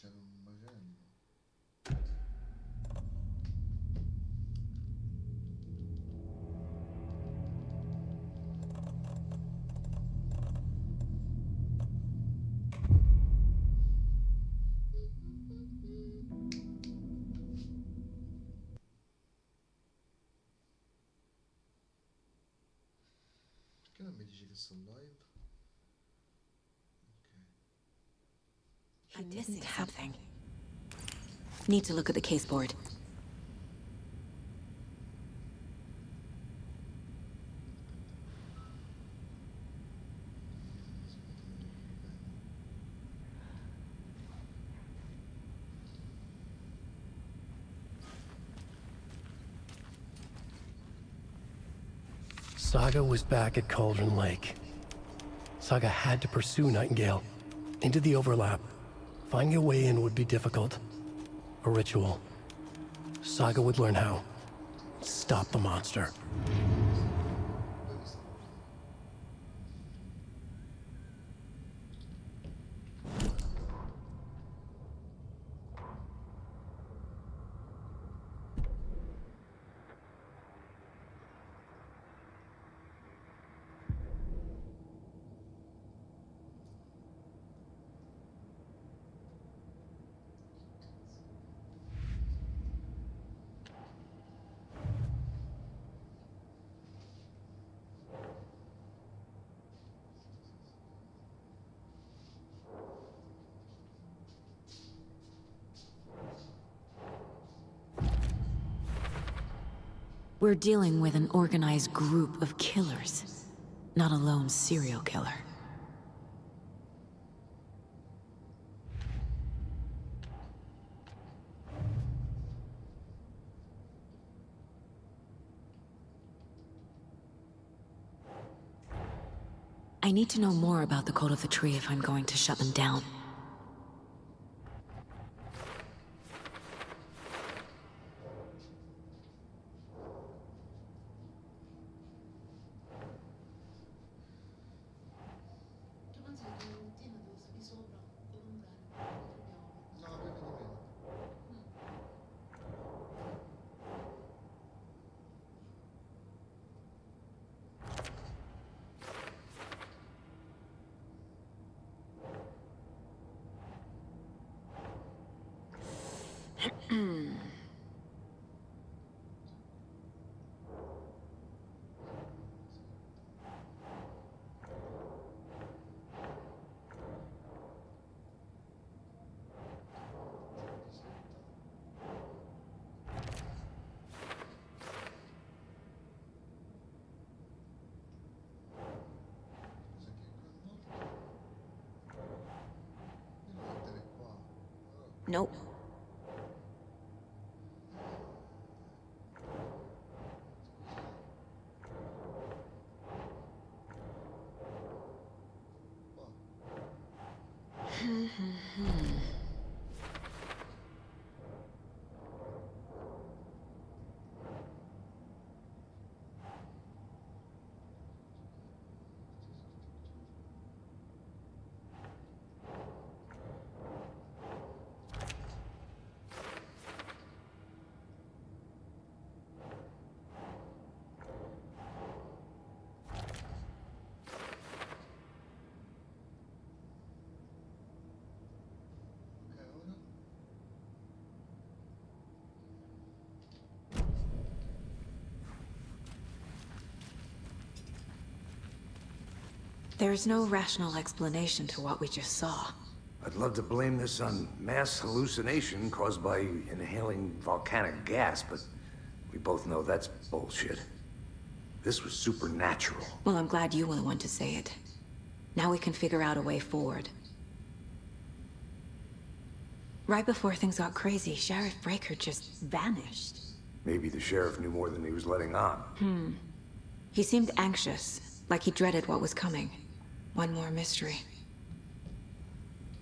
c'era un macello. Perché non mi dici che sono live? Ok. I'm missing something. Need to look at the caseboard. Saga was back at Cauldron Lake. Saga had to pursue Nightingale into the overlap. Finding a way in would be difficult. A ritual. Saga would learn how. Stop the monster. We're dealing with an organized group of killers, not a lone serial killer. I need to know more about the Code of the Tree if I'm going to shut them down. No, vedi di meno. Cos'è che è coinvolto? Devo mettere qua. Oh. Nope. Ok, ora? There's no rational explanation to what we just saw. I'd love to blame this on mass hallucination caused by inhaling volcanic gas, but we both know that's bullshit. This was supernatural. Well, I'm glad you were the one to say it. Now we can figure out a way forward. Right before things got crazy, Sheriff Breaker just vanished. Maybe the sheriff knew more than he was letting on. He seemed anxious, like he dreaded what was coming. One more mystery.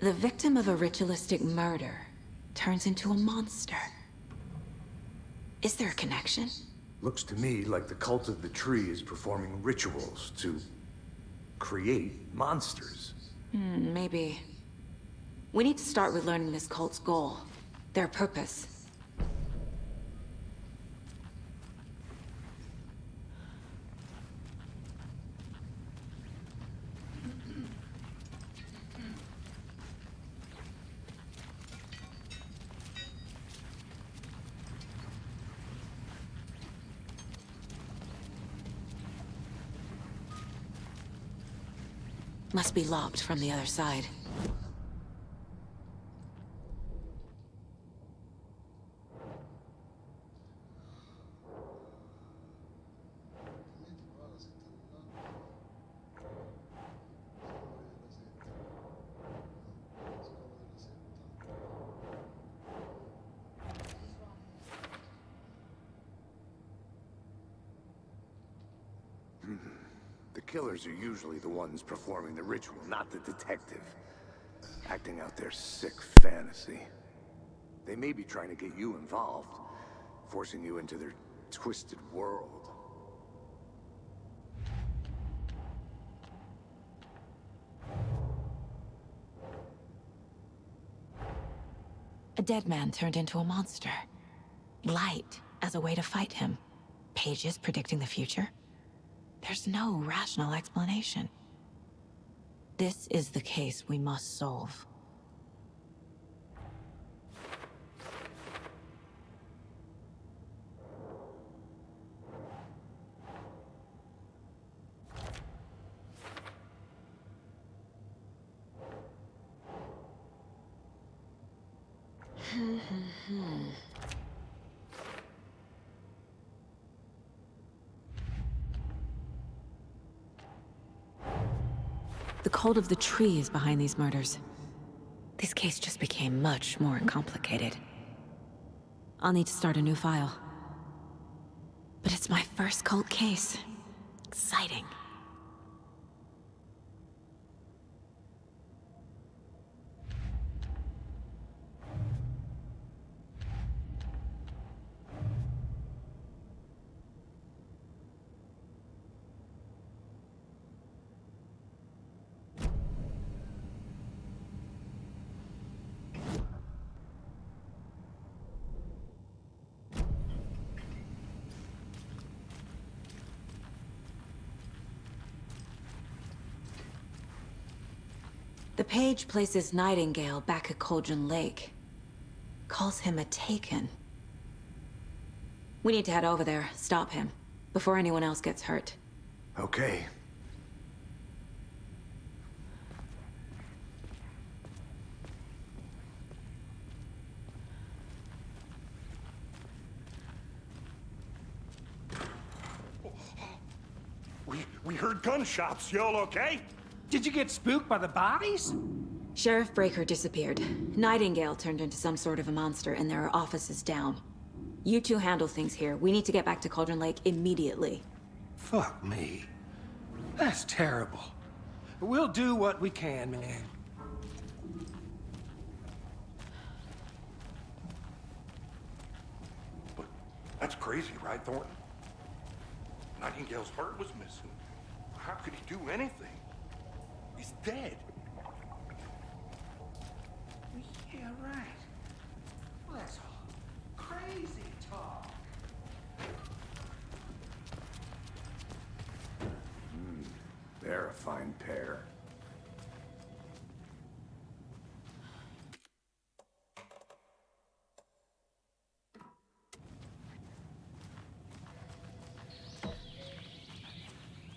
The victim of a ritualistic murder turns into a monster. Is there a connection? Looks to me like the cult of the tree is performing rituals to create monsters. Maybe. We need to start with learning this cult's goal, their purpose. Must be locked from the other side. The killers are usually the ones performing the ritual, not the detective. Acting out their sick fantasy. They may be trying to get you involved, forcing you into their twisted world. A dead man turned into a monster. Light as a way to fight him. Pages predicting the future. There's no rational explanation. This is the case we must solve. The cult of the tree is behind these murders. This case just became much more complicated. I'll need to start a new file. But it's my first cult case. Exciting. The page places Nightingale back at Cauldron Lake. Calls him a Taken. We need to head over there, stop him, before anyone else gets hurt. Okay. We heard gunshots. Y'all okay? Did you get spooked by the bodies? Sheriff Breaker disappeared. Nightingale turned into some sort of a monster, and there are offices down. You two handle things here. We need to get back to Cauldron Lake immediately. Fuck me. That's terrible. We'll do what we can, man. But that's crazy, right, Thornton? Nightingale's heart was missing. How could he do anything? He's dead. Yeah, right. Well, that's all crazy talk. They're a fine pair.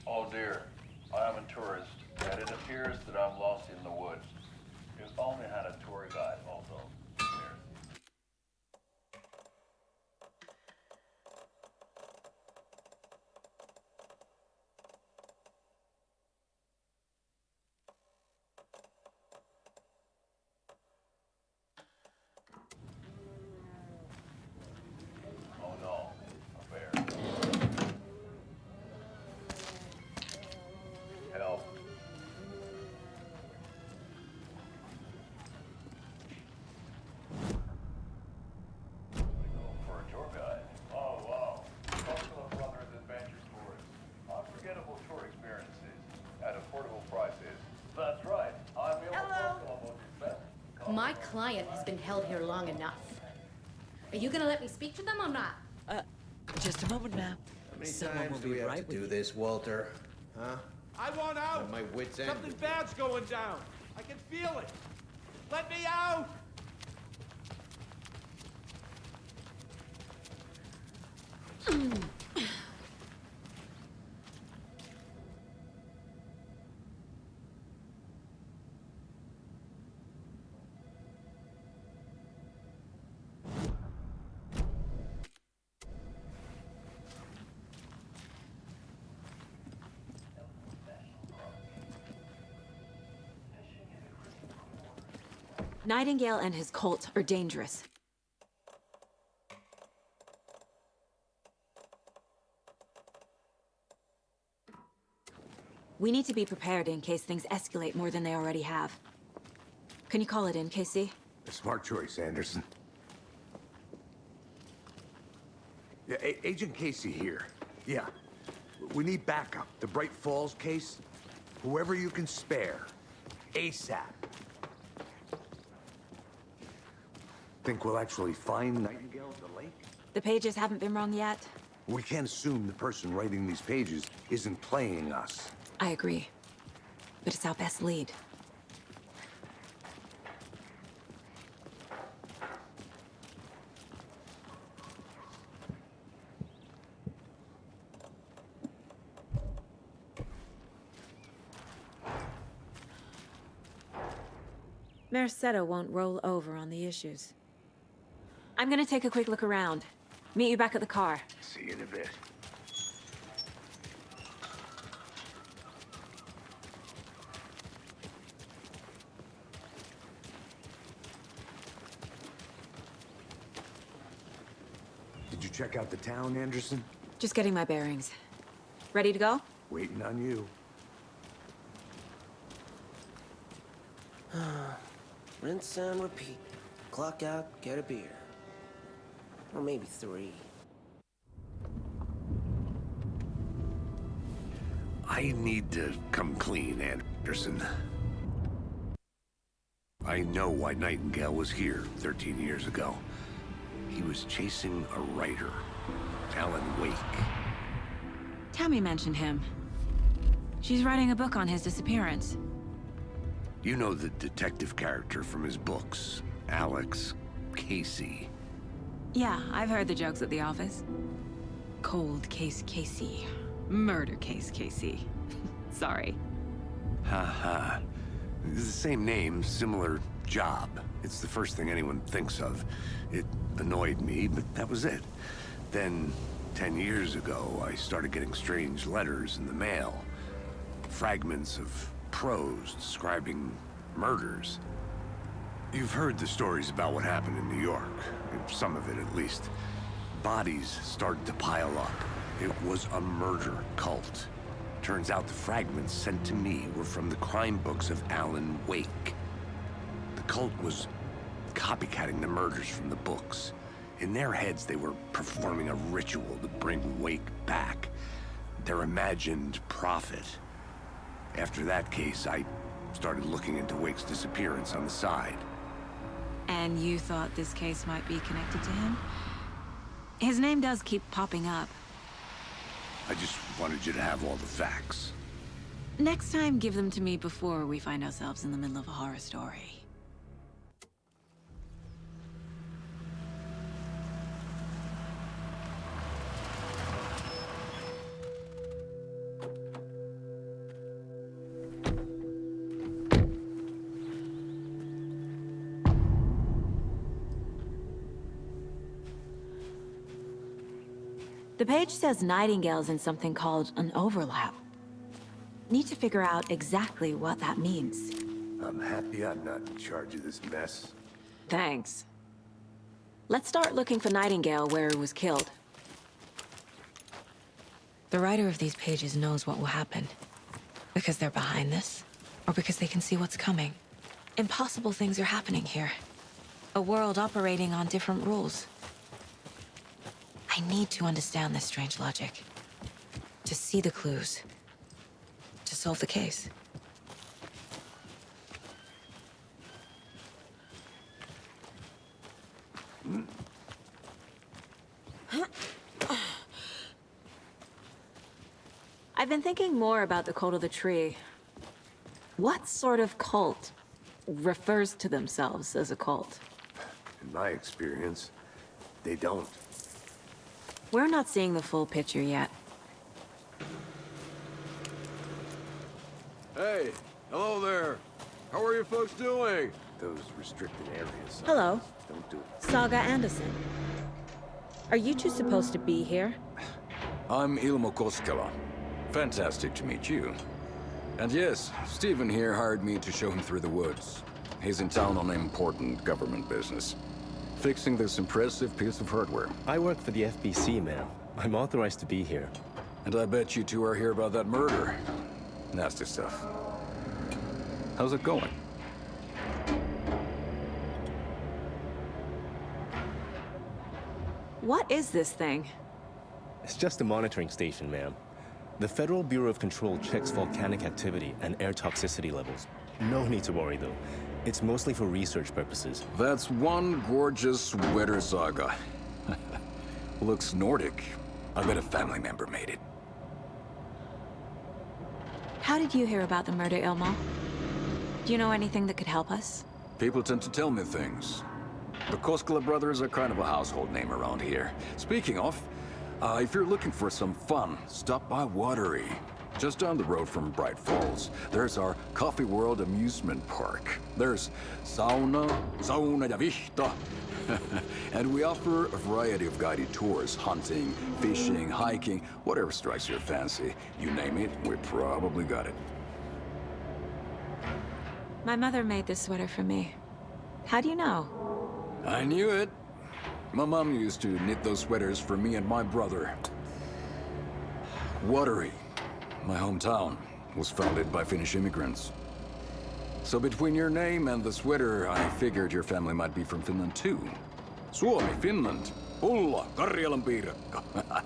Oh dear, I am a tourist, and it appears that I'm lost in the woods. If only had a tour guide also. Here. My client has been held here long enough. Are you gonna let me speak to them or not? Just a moment, ma'am. How many Someone times will do be we have right to do with this, Walter? Huh? I want out! At my wit's end. Something bad's going down. I can feel it. Let me out! Nightingale and his cult are dangerous. We need to be prepared in case things escalate more than they already have. Can you call it in, KC? A smart choice, Anderson. Yeah, Agent Casey here. Yeah. We need backup. The Bright Falls case. Whoever you can spare. ASAP. Think we'll actually find Nightingale at the lake? The pages haven't been wrong yet. We can't assume the person writing these pages isn't playing us. I agree. But it's our best lead. Merced won't roll over on the issues. I'm gonna take a quick look around. Meet you back at the car. See you in a bit. Did you check out the town, Anderson? Just getting my bearings. Ready to go? Waiting on you. Rinse and repeat. Clock out, get a beer. Or maybe 3. I need to come clean, Anderson. I know why Nightingale was here 13 years ago. He was chasing a writer, Alan Wake. Tammy mentioned him. She's writing a book on his disappearance. You know the detective character from his books, Alex Casey. Yeah, I've heard the jokes at the office. Cold case Casey. Murder case Casey. Sorry. Ha. It's the same name, similar job. It's the first thing anyone thinks of. It annoyed me, but that was it. Then, 10 years ago, I started getting strange letters in the mail. Fragments of prose describing murders. You've heard the stories about what happened in New York. Some of it, at least. Bodies started to pile up. It was a murder cult. Turns out the fragments sent to me were from the crime books of Alan Wake. The cult was copycatting the murders from the books. In their heads, they were performing a ritual to bring Wake back. Their imagined prophet. After that case, I started looking into Wake's disappearance on the side. And you thought this case might be connected to him? His name does keep popping up. I just wanted you to have all the facts. Next time, give them to me before we find ourselves in the middle of a horror story. The page says Nightingale's in something called an overlap. Need to figure out exactly what that means. I'm happy I'm not in charge of this mess. Thanks. Let's start looking for Nightingale where he was killed. The writer of these pages knows what will happen. Because they're behind this, or because they can see what's coming. Impossible things are happening here. A world operating on different rules. I need to understand this strange logic. To see the clues. To solve the case. thinking more about the cult of the tree. What sort of cult refers to themselves as a cult? In my experience, they don't. We're not seeing the full picture yet. Hey, hello there. How are you folks doing? Those restricted areas. Hello. Don't do it. Saga Anderson. Are you two supposed to be here? I'm Ilmo Koskela. Fantastic to meet you. And yes, Stephen here hired me to show him through the woods. He's in town on important government business. Fixing this impressive piece of hardware. I work for the FBC, ma'am. I'm authorized to be here. And I bet you two are here about that murder. Nasty stuff. How's it going? What is this thing? It's just a monitoring station, ma'am. The Federal Bureau of Control checks volcanic activity and air toxicity levels. No need to worry, though. It's mostly for research purposes. That's one gorgeous sweater, Saga. Looks Nordic. I bet a family member made it. How did you hear about the murder, Ilmo? Do you know anything that could help us? People tend to tell me things. The Koskela brothers are kind of a household name around here. Speaking of, if you're looking for some fun, stop by Watery. Just down the road from Bright Falls, there's our Coffee World amusement park. There's sauna ja vihta. And we offer a variety of guided tours, hunting, fishing, hiking, whatever strikes your fancy. You name it, we probably got it. My mother made this sweater for me. How do you know? I knew it. My mom used to knit those sweaters for me and my brother. Watery, my hometown, was founded by Finnish immigrants. So between your name and the sweater, I figured your family might be from Finland too. Suomi, Finland. Ulla, Karjalan piirakka.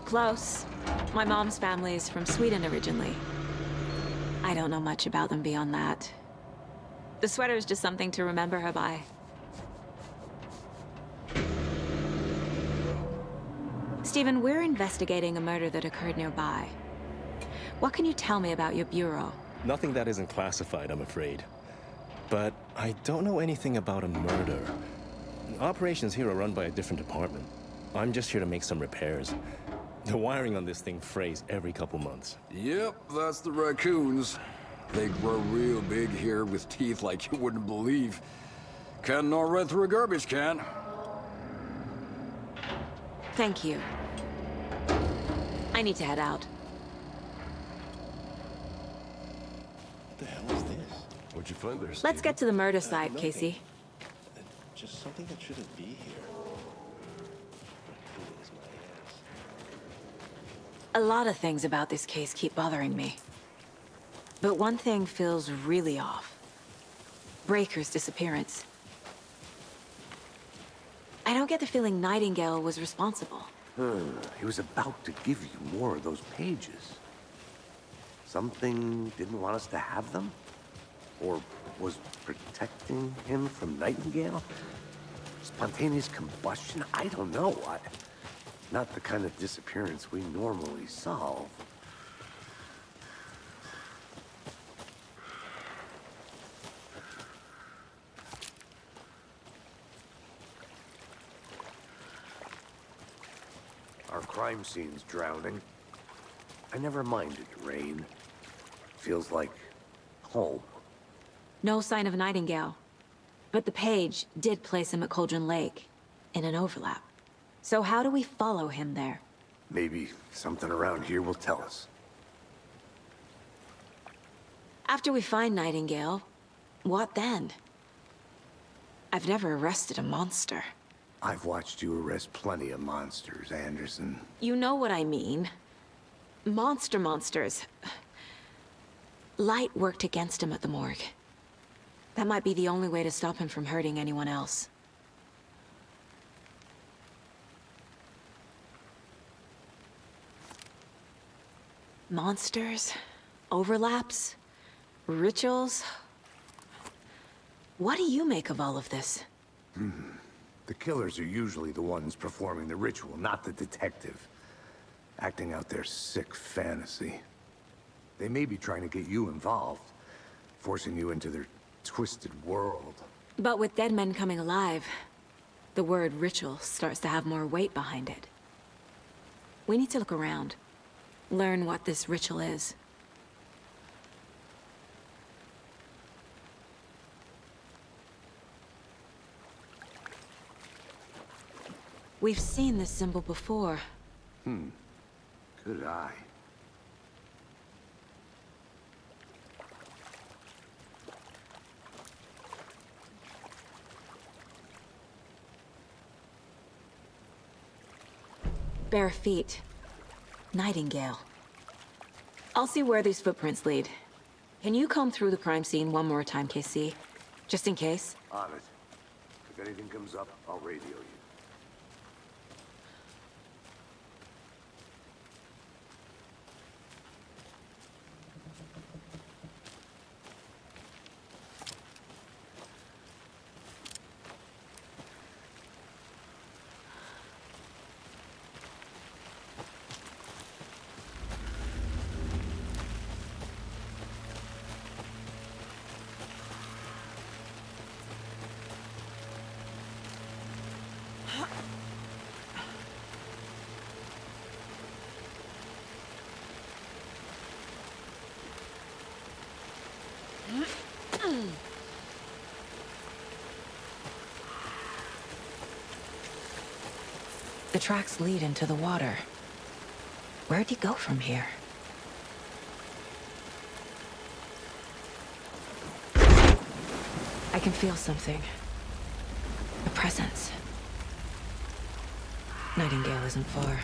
Close. My mom's family is from Sweden originally. I don't know much about them beyond that. The sweater is just something to remember her by. Stephen, we're investigating a murder that occurred nearby. What can you tell me about your bureau? Nothing that isn't classified, I'm afraid. But I don't know anything about a murder. Operations here are run by a different department. I'm just here to make some repairs. The wiring on this thing frays every couple months. Yep, that's the raccoons. They grow real big here with teeth like you wouldn't believe. Can't gnaw right through a garbage can. Thank you. I need to head out. What the hell is this? What'd you find there, Steve? Let's get to the murder site, nothing. Casey. Just something that shouldn't be here. A lot of things about this case keep bothering me. But one thing feels really off. Breaker's disappearance. I don't get the feeling Nightingale was responsible. He was about to give you more of those pages. Something didn't want us to have them? Or was protecting him from Nightingale? Spontaneous combustion? I don't know. Not the kind of disappearance we normally solve. Our crime scene's drowning. I never minded rain. Feels like home. No sign of Nightingale. But the page did place him at Cauldron Lake, in an overlap. So how do we follow him there? Maybe something around here will tell us. After we find Nightingale, what then? I've never arrested a monster. I've watched you arrest plenty of monsters, Anderson. You know what I mean. Monsters. Light worked against him at the morgue. That might be the only way to stop him from hurting anyone else. Monsters? Overlaps? Rituals? What do you make of all of this? The killers are usually the ones performing the ritual, not the detective. Acting out their sick fantasy. They may be trying to get you involved, forcing you into their twisted world. But with dead men coming alive, the word ritual starts to have more weight behind it. We need to look around, learn what this ritual is. We've seen this symbol before. Good eye. Bare feet. Nightingale. I'll see where these footprints lead. Can you comb through the crime scene one more time, KC? Just in case? On it. If anything comes up, I'll radio you. The tracks lead into the water. Where'd he go from here? I can feel something. A presence. Nightingale isn't far.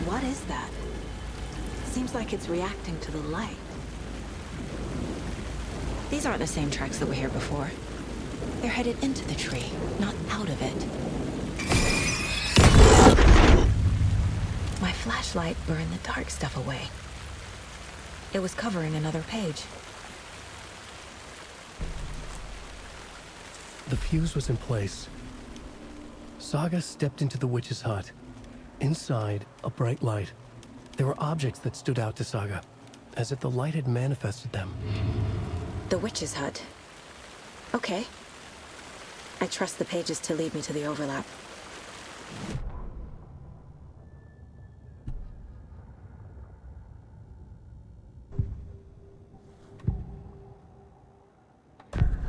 What is that? Seems like it's reacting to the light. These aren't the same tracks that were here before. They're headed into the tree, not out of it. My flashlight burned the dark stuff away. It was covering another page. The fuse was in place. Saga stepped into the witch's hut. Inside, a bright light. There were objects that stood out to Saga, as if the light had manifested them. The witch's hut. Okay. I trust the pages to lead me to the overlap.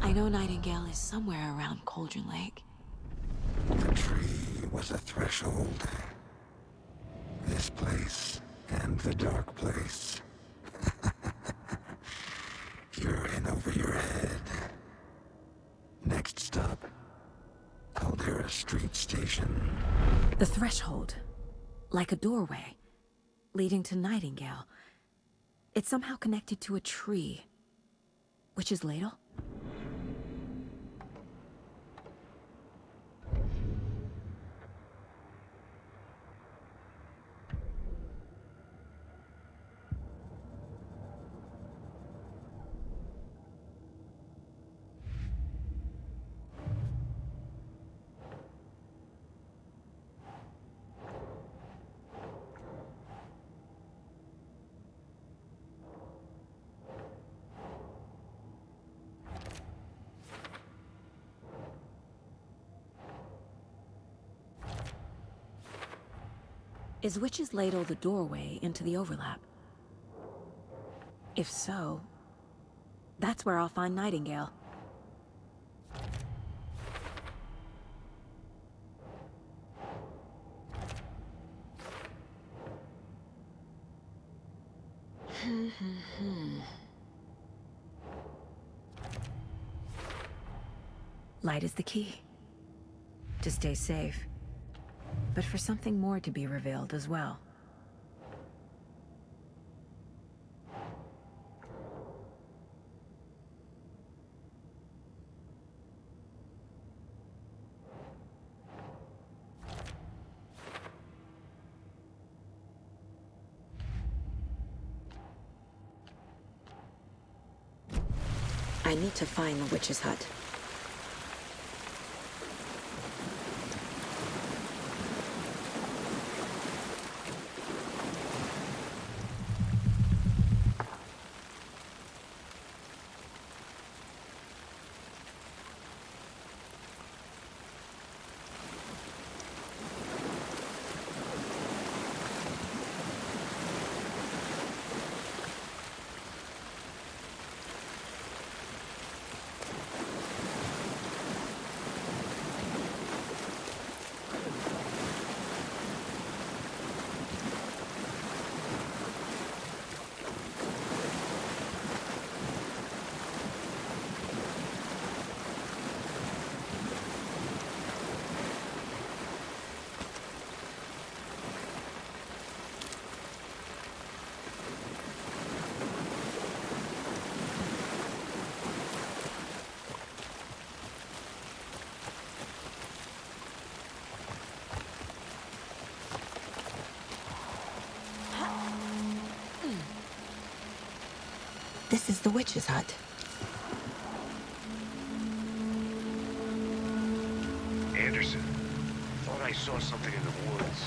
I know Nightingale is somewhere around Cauldron Lake. The tree was a threshold. This place and the dark place. You're in over your head. Next stop, Caldera Street Station. The threshold. Like a doorway. Leading to Nightingale. It's somehow connected to a tree. Witch's ladle? Is Witch's Ladle the doorway into the overlap? If so, that's where I'll find Nightingale. Light is the key. To stay safe. But for something more to be revealed as well. I need to find the witch's hut. This is the witch's hut. Anderson, thought I saw something in the woods.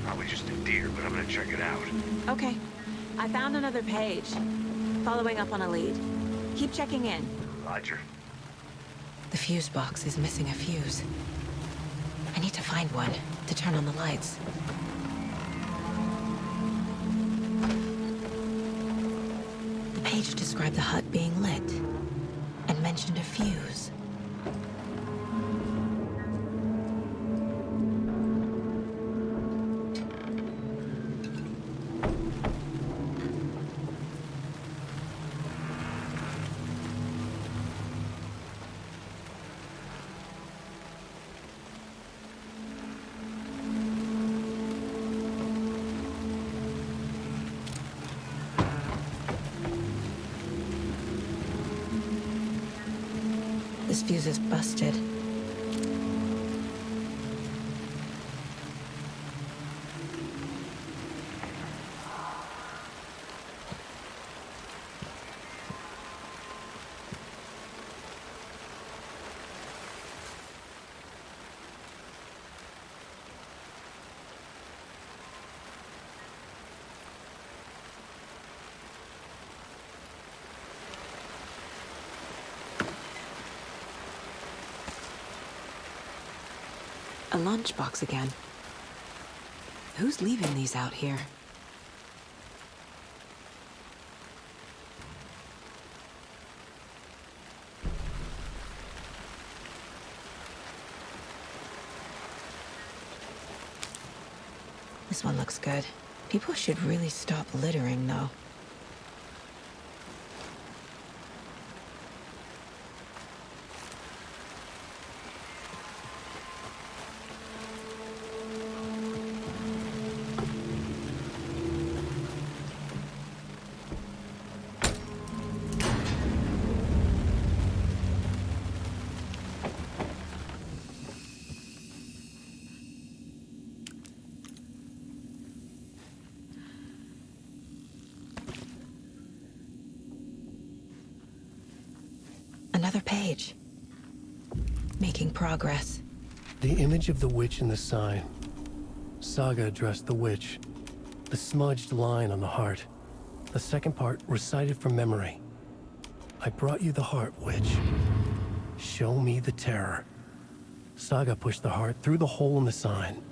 Probably just a deer, but I'm gonna check it out. Okay. I found another page. Following up on a lead. Keep checking in. Roger. The fuse box is missing a fuse. I need to find one to turn on the lights. The page described the hut being lit and mentioned a fuse. This fuse is busted. A lunchbox again. Who's leaving these out here? This one looks good. People should really stop littering, though. Another page. Making progress. The image of the witch in the sign. Saga addressed the witch. The smudged line on the heart. The second part recited from memory. I brought you the heart, witch. Show me the terror. Saga pushed the heart through the hole in the sign.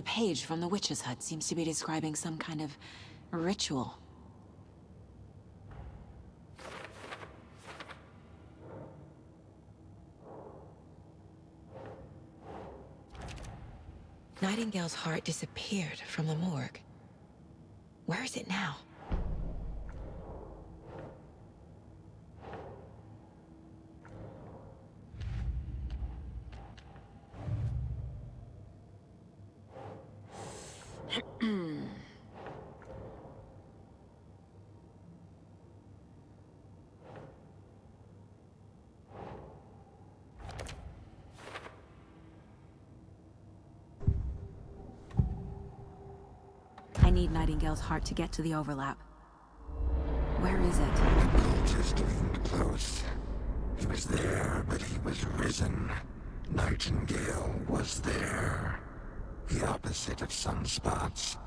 page from the witch's hut seems to be describing some kind of ritual. Nightingale's heart disappeared from the morgue. Where is it now? I need Nightingale's heart to get to the overlap. Where is it? The cultist leaned close. He was there, but he was risen. Nightingale was there. The opposite of sunspots.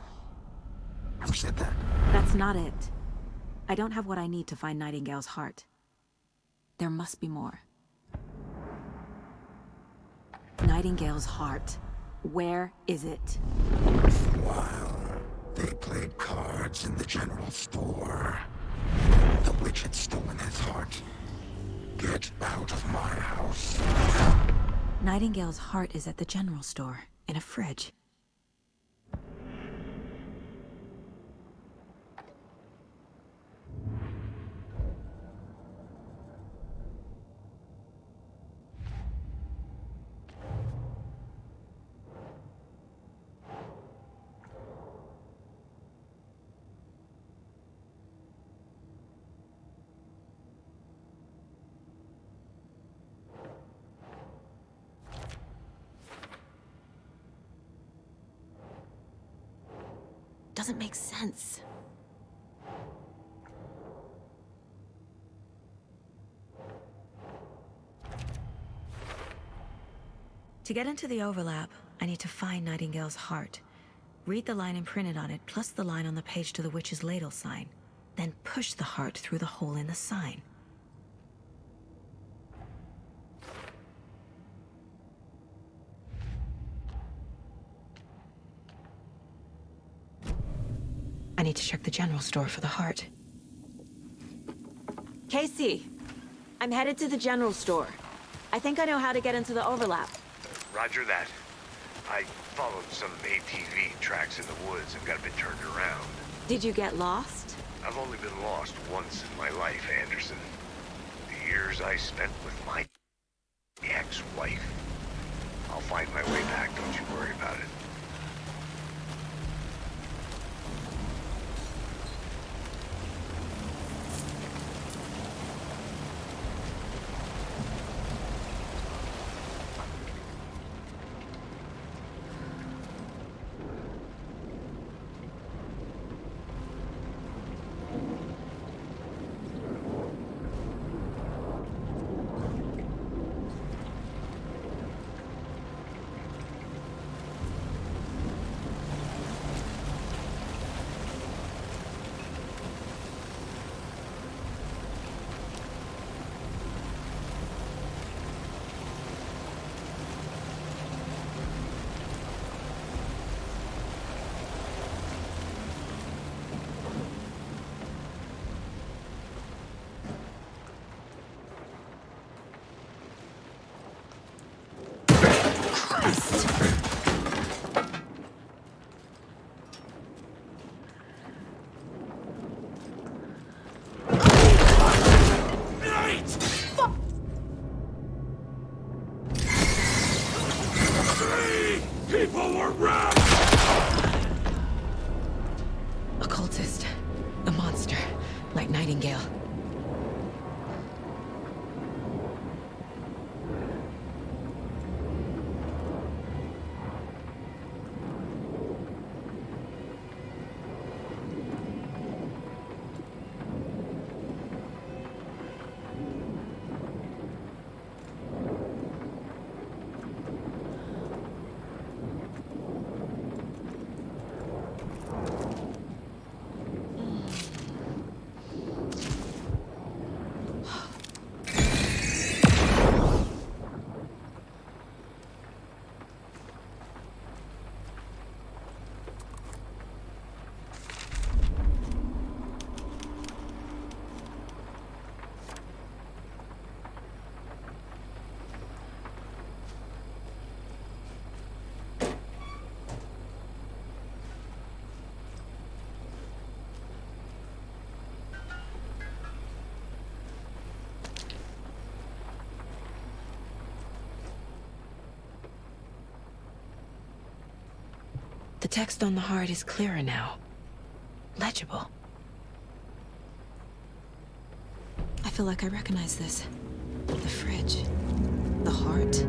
Who said that? That's not it. I don't have what I need to find Nightingale's heart. There must be more. Nightingale's heart. Where is it? While they played cards in the general store, the witch had stolen his heart. Get out of my house. Nightingale's heart is at the general store, in a fridge. Doesn't make sense. To get into the overlap, I need to find Nightingale's heart. Read the line imprinted on it, plus the line on the page to the witch's ladle sign. Then push the heart through the hole in the sign. I need to check the general store for the heart. Casey, I'm headed to the general store. I think I know how to get into the overlap. Roger that. I followed some ATV tracks in the woods and got a bit turned around. Did you get lost? I've only been lost once in my life, Anderson. The years I spent with my ex-wife. I'll find my way back, don't you worry about it. Occultist. A monster. Like Nightingale. The text on the heart is clearer now. Legible. I feel like I recognize this. The fridge. The heart.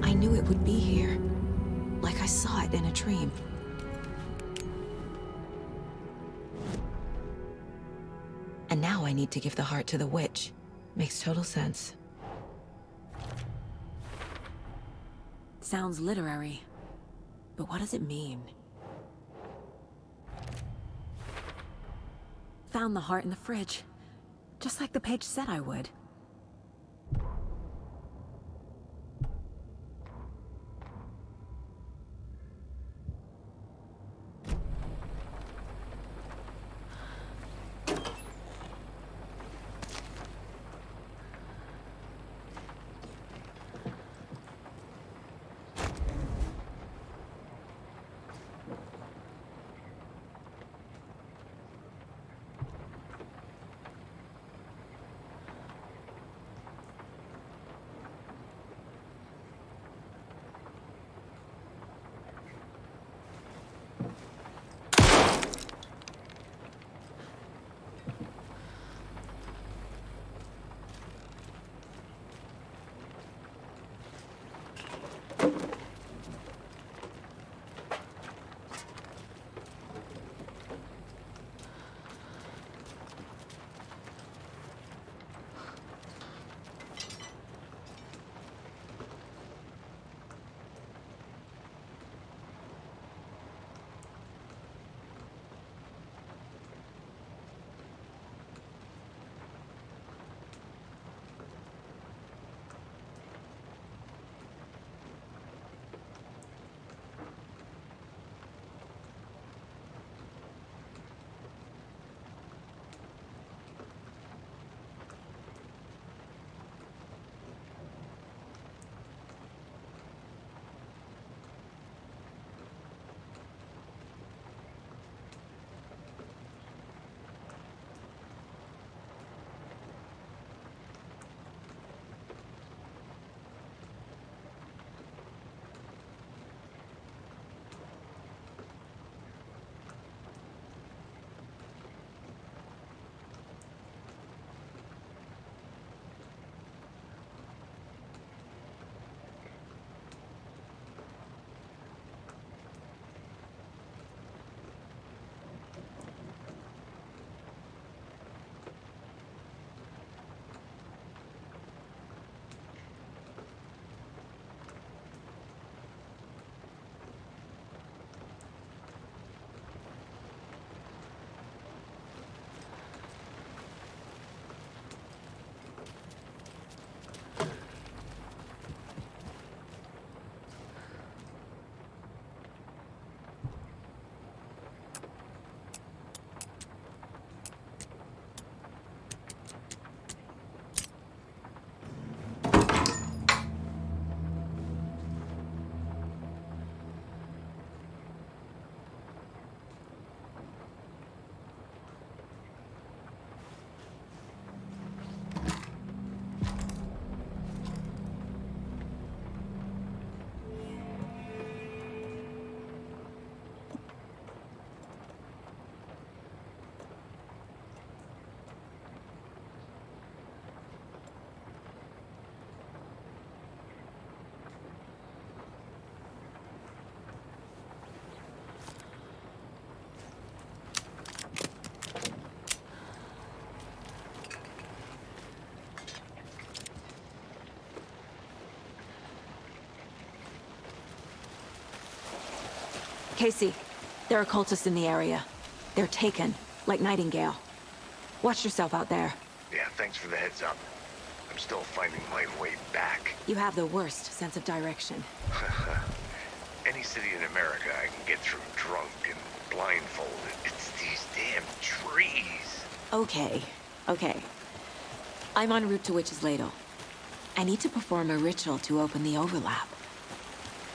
I knew it would be here. Like I saw it in a dream. And now I need to give the heart to the witch. Makes total sense. Sounds literary. But what does it mean? Found the heart in the fridge. Just like the page said I would. Casey, there are cultists in the area. They're taken, like Nightingale. Watch yourself out there. Yeah, thanks for the heads up. I'm still finding my way back. You have the worst sense of direction. Any city in America I can get through drunk and blindfolded. It's these damn trees. Okay, okay. I'm en route to Witch's Ladle. I need to perform a ritual to open the overlap.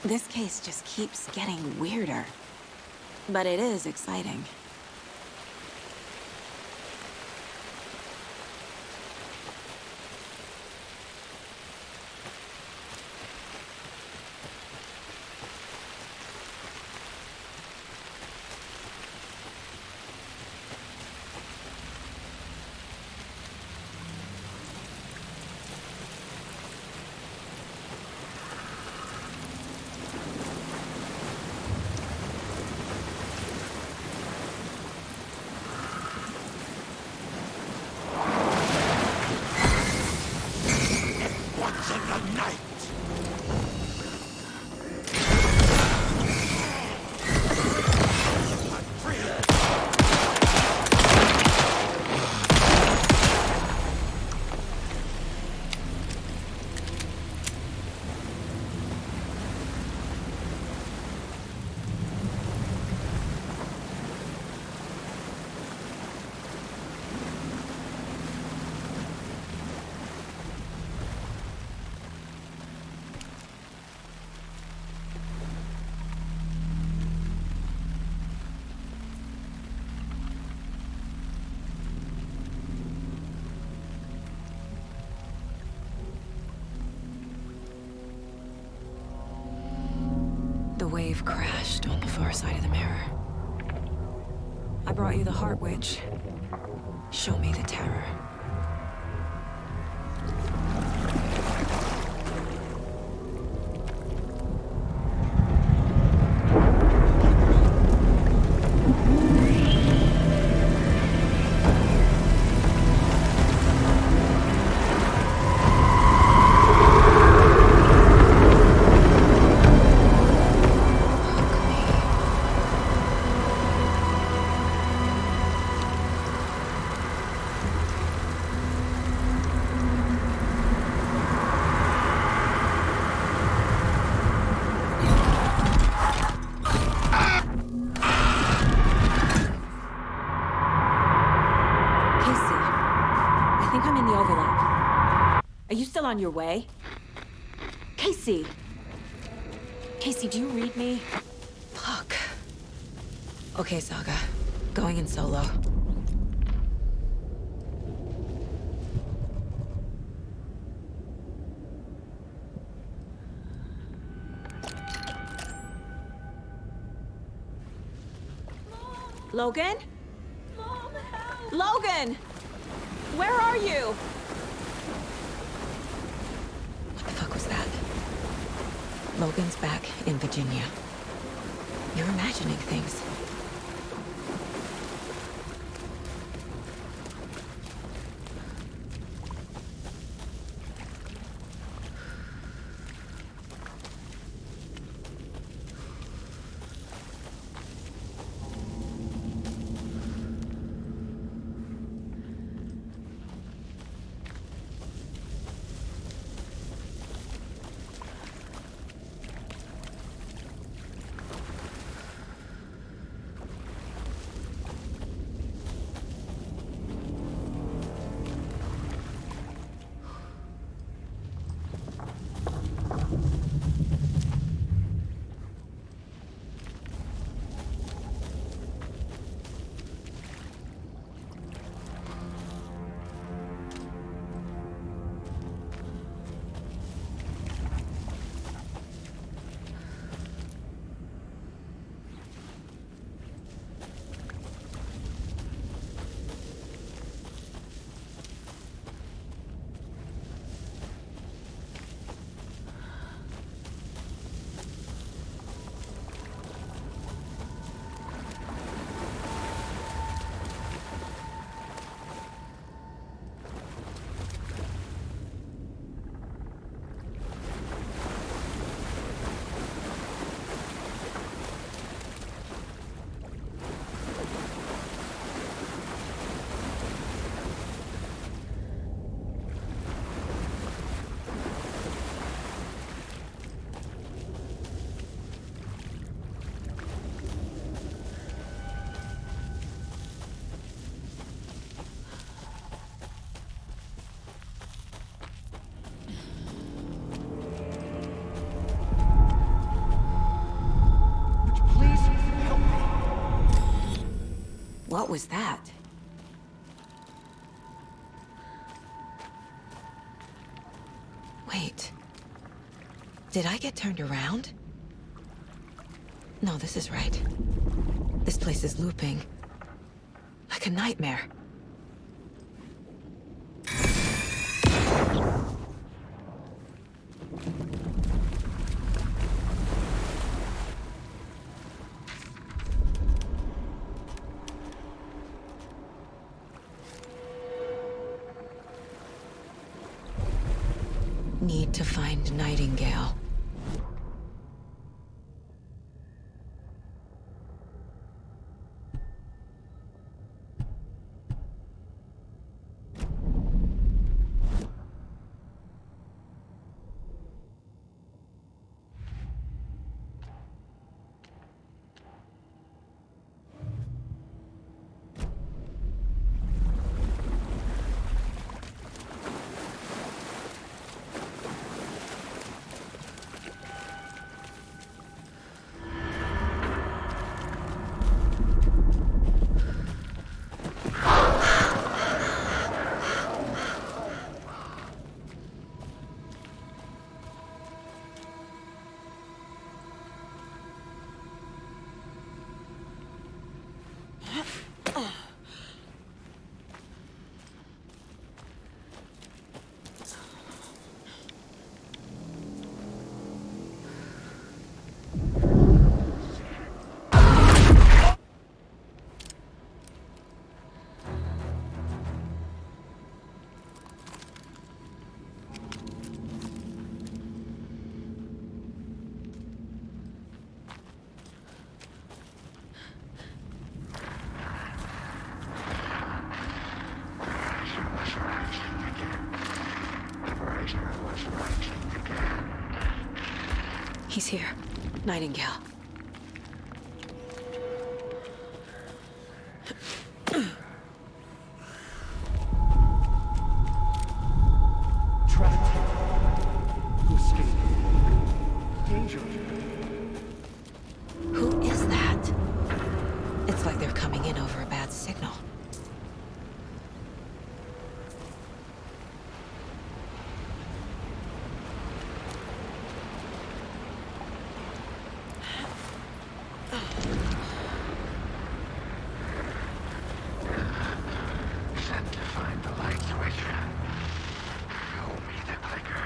This case just keeps getting weirder. But it is exciting. wave crashed on the far side of the mirror. I brought you the Heart Witch. Show me the terror. On your way? Casey! Casey, do you read me? Fuck. Okay, Saga. Going in solo. Logan? Mom, help! Logan! Where are you? Logan's back in Virginia. You're imagining things. What was that? Wait. Did I get turned around? No, this is right. This place is looping. Like a nightmare. Need to find Nightingale. He's here. Nightingale. Trapped. To escape. Danger. Who is that? It's like they're coming in over a bad signal. Sent to find the light switch. Show me the clicker.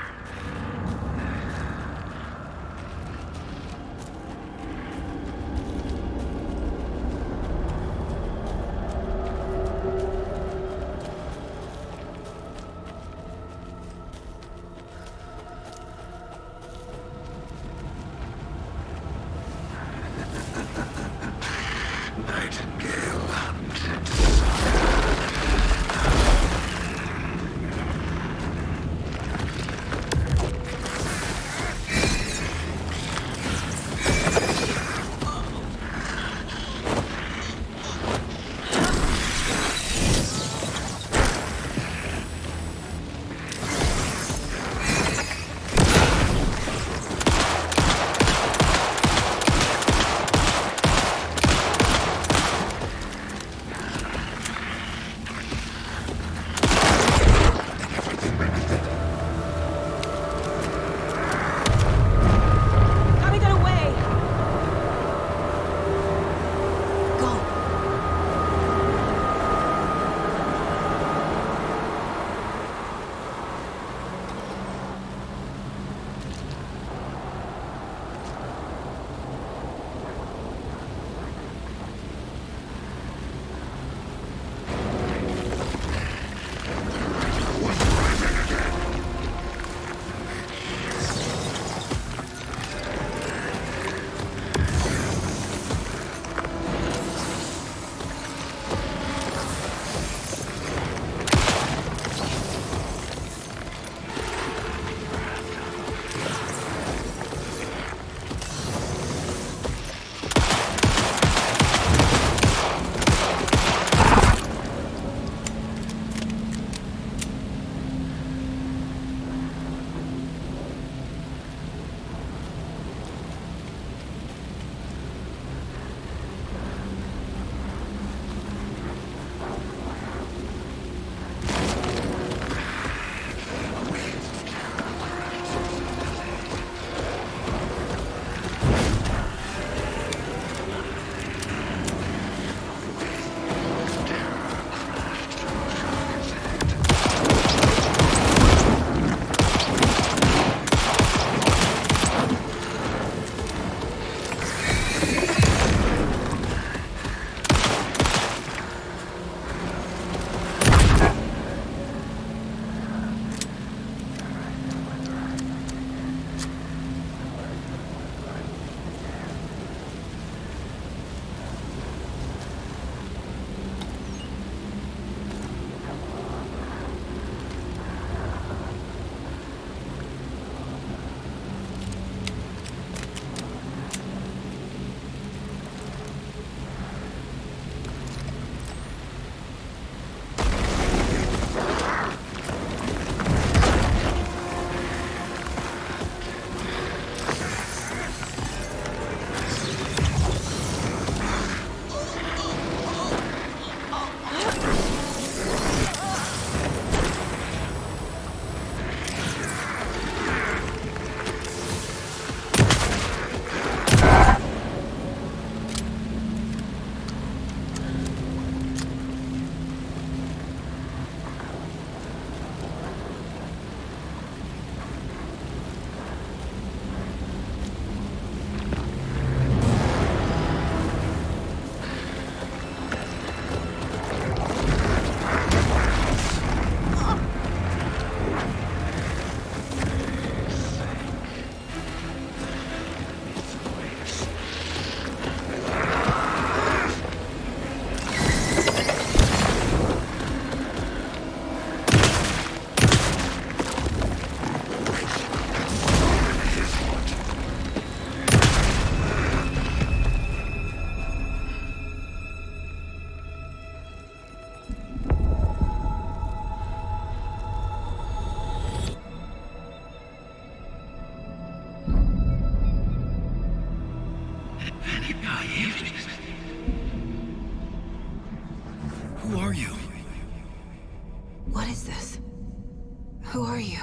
Who are you?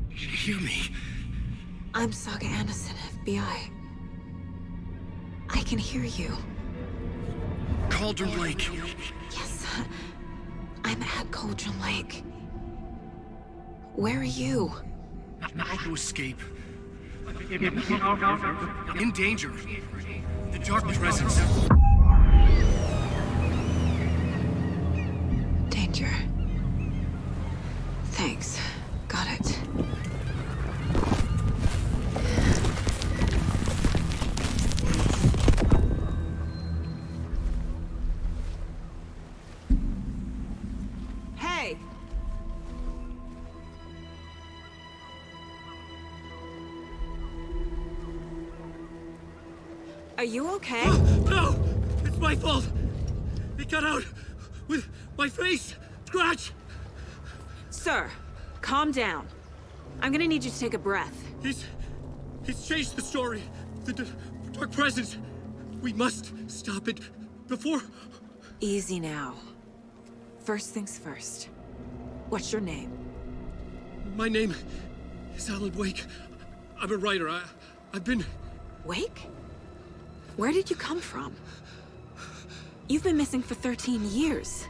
Hear me. I'm Saga Anderson, FBI. I can hear you. Cauldron Lake. Yes, I'm at Cauldron Lake. Where are you? To escape. In danger. The dark presence. Danger. Thanks. Got it. Hey! Are you okay? No! It's my fault! It got out with my face! Scratch! Sir, calm down. I'm gonna need you to take a breath. He's changed the story. The dark presence. We must stop it before... Easy now. First things first. What's your name? My name is Alan Wake. I'm a writer. I've been... Wake? Where did you come from? You've been missing for 13 years.